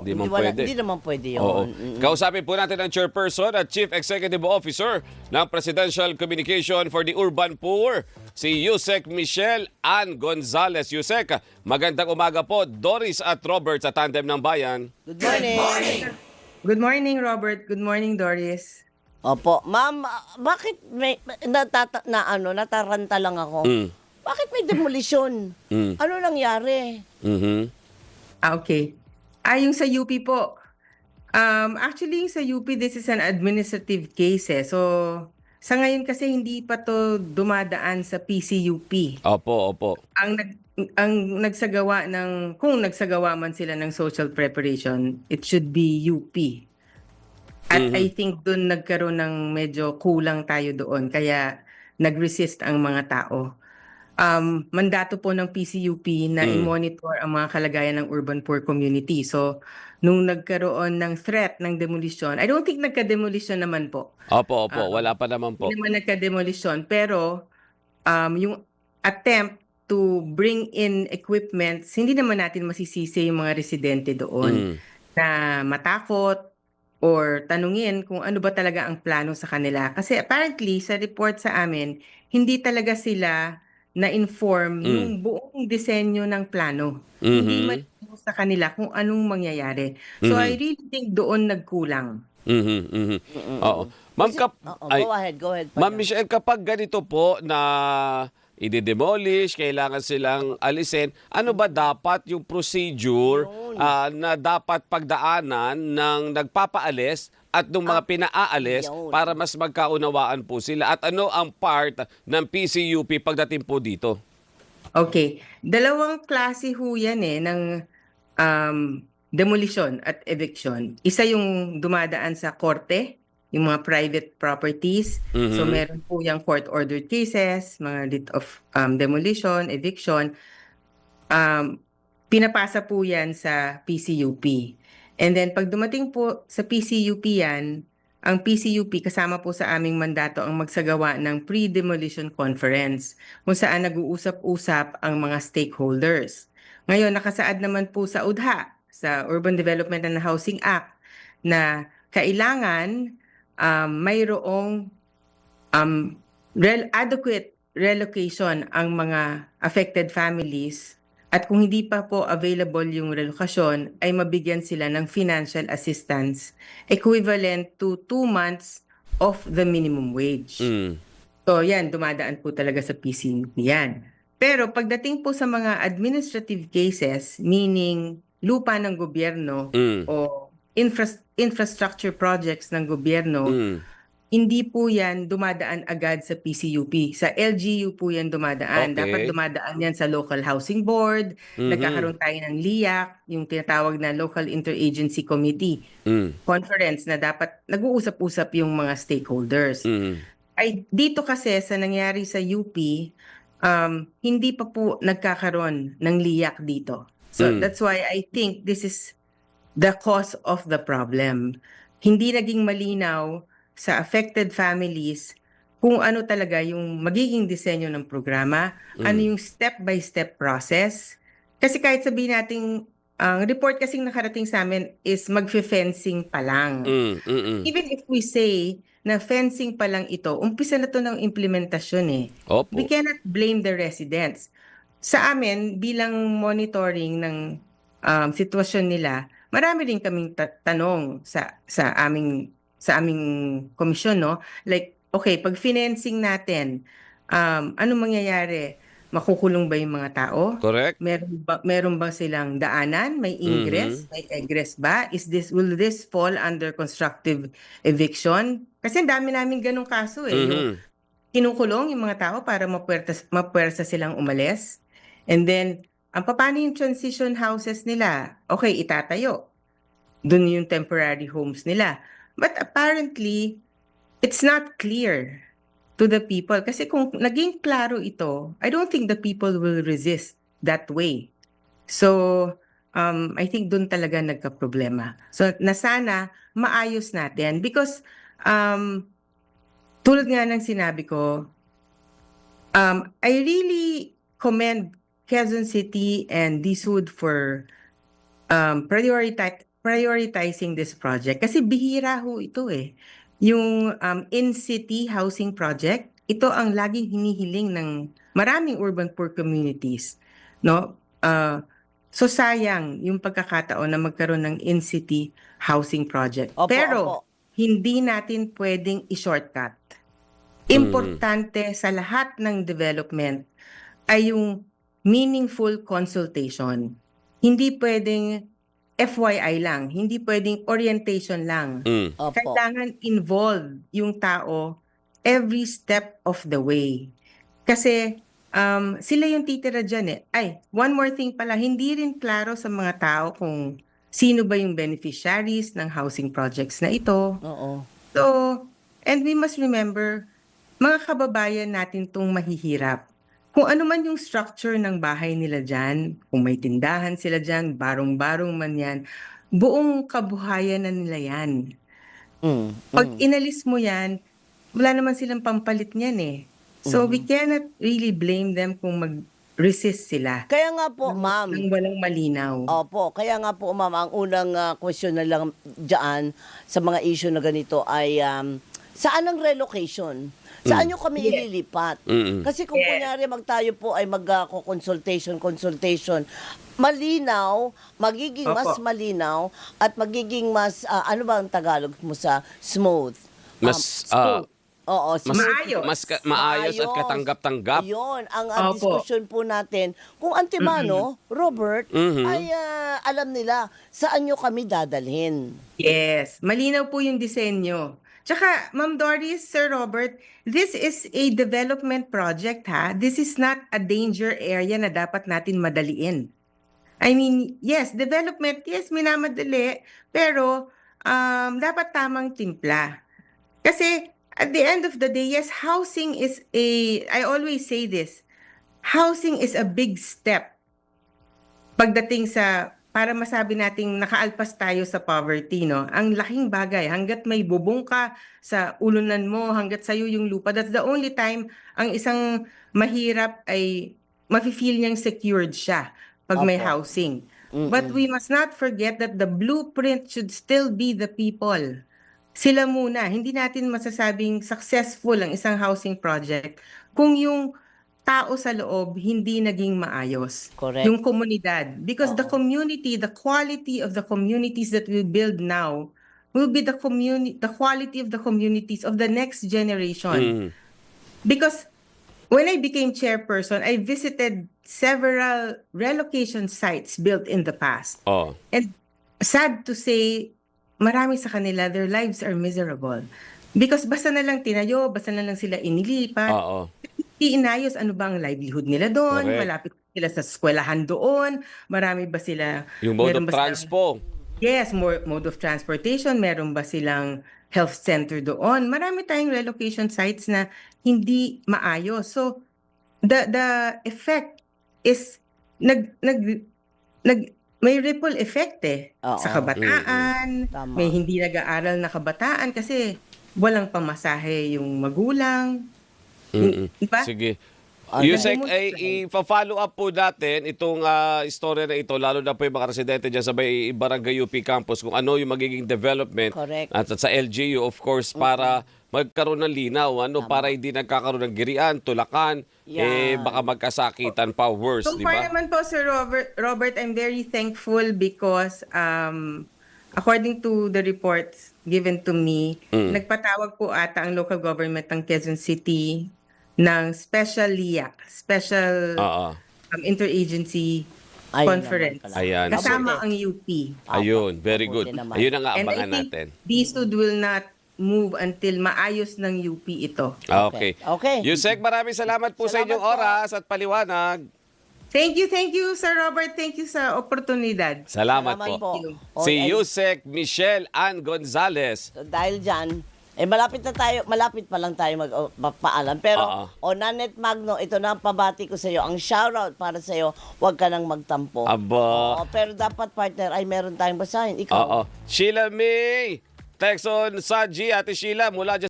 Hindi man Hindi pwede. naman pwede Oo. yun. Kausapin po natin ang chairperson at chief executive officer ng Presidential Communication for the Urban Poor, si Yusek Michelle Ann Gonzalez. Yusek, magandang umaga po. Doris at Robert sa Tandem ng Bayan. Good morning. Good morning, Robert. Good morning, Doris. Opo. Ma'am, bakit may nataranta lang ako? Bakit may demolisyon? Ano nangyari? Okay. Yung sa UP po. Actually, yung sa UP, this is an administrative case eh. So, sa ngayon kasi hindi pa to dumadaan sa PCUP. Opo, opo. Ang nagsagawa kung nagsagawa man sila ng social preparation, it should be UP. At I think doon nagkaroon ng medyo kulang tayo doon. Kaya nag-resist ang mga tao. Mandato po ng PCUP na i-monitor ang mga kalagayan ng urban poor community. So, nung nagkaroon ng threat ng demolition, I don't think nagka-demolition naman po. Opo, opo. Wala pa naman po. Hindi naman nagka-demolition. Pero, yung attempt to bring in equipments, hindi naman natin masisisi yung mga residente doon na matakot or tanungin kung ano ba talaga ang plano sa kanila. Kasi apparently, sa report sa amin, hindi talaga sila na-inform yung buong disenyo ng plano. Hindi man sa kanila kung anong mangyayari. So I really think doon nagkulang. Oo. Ma'am, Go ahead. Ma'am Michelle, kapag ganito po na i-demolish, kailangan silang alisin, ano ba dapat yung procedure na dapat pagdaanan ng nagpapaalis at ng mga pinaalis para mas magkaunawaan po sila? At ano ang part ng PCUP pagdating po dito? Okay. Dalawang klase ho yan ng demolition at eviction. Isa yung dumadaan sa korte, yung mga private properties. So meron po yung court-ordered cases, mga writ of demolition, eviction. Pinapasa po yan sa PCUP. And then pag dumating po sa PCUP yan, ang PCUP kasama po sa aming mandato ang magsagawa ng pre-demolition conference kung saan nag-uusap-usap ang mga stakeholders. Ngayon, nakasaad naman po sa UDHA, sa Urban Development and Housing Act, na kailangan mayroong adequate relocation ang mga affected families. At kung hindi pa po available yung relokasyon, ay mabigyan sila ng financial assistance equivalent to 2 months of the minimum wage. So yan, dumadaan po talaga sa PCUP yan. Pero pagdating po sa mga administrative cases, meaning lupa ng gobyerno o infrastructure projects ng gobyerno, hindi po yan dumadaan agad sa PCUP. Sa LGU po yan dumadaan. Okay. Dapat dumadaan yan sa Local Housing Board. Nagkakaroon tayo ng LIAC, yung tinatawag na Local Interagency Committee Conference na dapat nag-uusap-usap yung mga stakeholders. Ay, dito kasi sa nangyari sa UP, hindi pa po nagkakaroon ng LIAC dito. So that's why I think this is the cause of the problem. Hindi naging malinaw sa affected families kung ano talaga yung magiging disenyo ng programa, ano yung step-by-step process. Kasi kahit sabihin natin, ang report kasing nakarating sa amin is magfe-fencing pa lang. Even if we say na fencing pa lang ito, umpisa na to ng implementasyon eh. Opo. We cannot blame the residents. Sa amin, bilang monitoring ng sitwasyon nila, marami rin kaming tanong sa aming komisyon, no? Like, okay, pag financing natin, ano mangyayari? Makukulong ba yung mga tao? Correct. Meron ba silang daanan? May ingress? May egress ba? Will this fall under constructive eviction? Kasi ang dami namin ganong kaso eh. Yung kinukulong yung mga tao para mapuwersa silang umalis. And then, paano yung transition houses nila? Okay, itatayo. Doon yung temporary homes nila. But apparently, it's not clear to the people. Kasi kung naging klaro ito, I don't think the people will resist that way. So, I think doon talaga nagka-problema. So, na sana maayos natin. Because, tulad nga ng sinabi ko, I really commend Quezon City and DSUD for prioritizing this project kasi bihira ho ito eh. Yung in-city housing project, ito ang laging hinihiling ng maraming urban poor communities, no? So sayang yung pagkakataon na magkaroon ng in-city housing project. Opo, Pero opo. hindi natin pwedeng i-shortcut. Importante sa lahat ng development ay yung meaningful consultation. Hindi pwedeng FYI lang, hindi pwedeng orientation lang. Opo. Kailangan involved yung tao every step of the way. Kasi sila yung titira dyan eh. Ay, one more thing pala, hindi rin klaro sa mga tao kung sino ba yung beneficiaries ng housing projects na ito. Oo. So, and we must remember, mga kababayan natin tong mahihirap. Kung ano man yung structure ng bahay nila dyan, kung may tindahan sila dyan, barong-barong man yan, buong kabuhayan na nila yan. Pag inalis mo yan, wala naman silang pampalit niyan eh. So we cannot really blame them kung mag-resist sila. Kaya nga po, ma'am. Nang walang malinaw. Opo, kaya nga po, ma'am, ang unang question na lang dyan sa mga issue na ganito ay saan ang relocation? Saan nyo kami ililipat? Kasi kung kunyari tayo po ay mag-consultation, malinaw, magiging mas Opo. malinaw at magiging mas, ano ba ang Tagalog mo sa smooth? Mas, Smooth. Oo, Mas, smooth. Maayos. maayos at katanggap-tanggap. Yun, ang Opo. diskusyon po natin. Kung antemano, Robert, ay alam nila saan nyo kami dadalhin. Yes, malinaw po yung disenyo. Tsaka, Ma'am Doris, Sir Robert, this is a development project ha. This is not a danger area na dapat natin madaliin. I mean, yes, development, yes, minamadali, pero dapat tamang timpla. Kasi at the end of the day, yes, housing is I always say this, housing is a big step pagdating sa, para masabi nating nakaalpas tayo sa poverty, no? Ang laking bagay, hanggat may bubong ka sa ulunan mo, hanggat sa'yo yung lupa, that's the only time ang isang mahirap ay mafe-feel niyang secured siya pag may Opo. housing. But we must not forget that the blueprint should still be the people. Sila muna. Hindi natin masasabing successful ang isang housing project kung yung tao sa loob hindi naging maayos. Correct. Yung komunidad. Because the community, the quality of the communities that we build now will be the quality of the communities of the next generation. Because when I became chairperson, I visited several relocation sites built in the past. Oh. And sad to say, marami sa kanila, their lives are miserable. Because basta na lang tinayo, basta na lang sila inilipat. Oo. Hindi inayos ano ba ang livelihood nila doon, Correct. malapit sila sa eskwelahan doon, marami ba sila... Yung mode meron of ba silang- transpo. Yes, mode of transportation, meron ba silang health center doon? Marami tayong relocation sites na hindi maayos. So, the effect is may ripple effect eh Oo. sa kabataan, Tama. may hindi nag-aaral na kabataan kasi walang pamasahe yung magulang. Diba? Sige. Ano? Yusek, ay ipa-follow up po natin itong istorya na ito, lalo na po yung mga residente dyan sa may Barangay UP Campus, kung ano yung magiging development. Correct. At sa LGU, of course, para magkaroon ng linaw, para hindi nagkakaroon ng girian, tulakan, Yan. baka magkasakitan pa, worse, So di far ba? naman po, Sir Robert, I'm very thankful because according to the reports given to me, nagpatawag po ata ang local government ng Quezon City ng special LIAC, special Oo. interagency Ayun conference. naman pala. Ayan. Kasama ang UP. Ayun, very good. Mabuti naman. Ayun ang And I aabangan think natin. DSUD will not move until maayos ng UP ito. Okay. Okay. Yusek, maraming salamat po sa Salamat inyong po. oras at paliwanag. Thank you, Sir Robert. Thank you sa oportunidad. Salamat, Salamat po. po. Si Okay. Yusek Michelle Ann Gonzalez. So, dahil dyan, malapit pa lang tayo magpaalam. Pero, Nanet Magno, ito na ang pabati ko sa iyo. Ang shoutout para sa iyo, huwag ka nang magtampo. Aba. Pero dapat, partner, ay meron tayong basahin. Ikaw. Oo. Sheila May Texon Saji, Ate Sheila, mula dyan